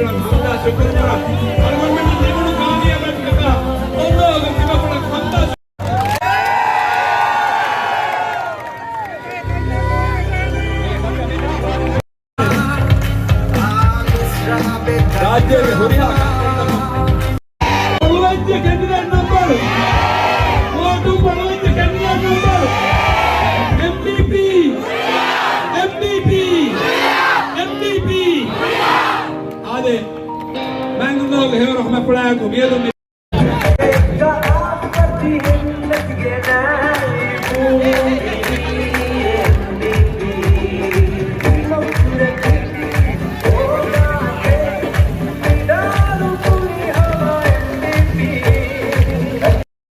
الحمد شكرا المهم ان يكونوا كامية بالكذا الله غير ما الحمد राज्य में हुरिया पढ़वाइए कैंडिडेट नंबर वार्ड पढ़वाइए कैंडिडेट नंबर एमपीपी आदे मैं नंबर है रहमत पढ़ाया को ये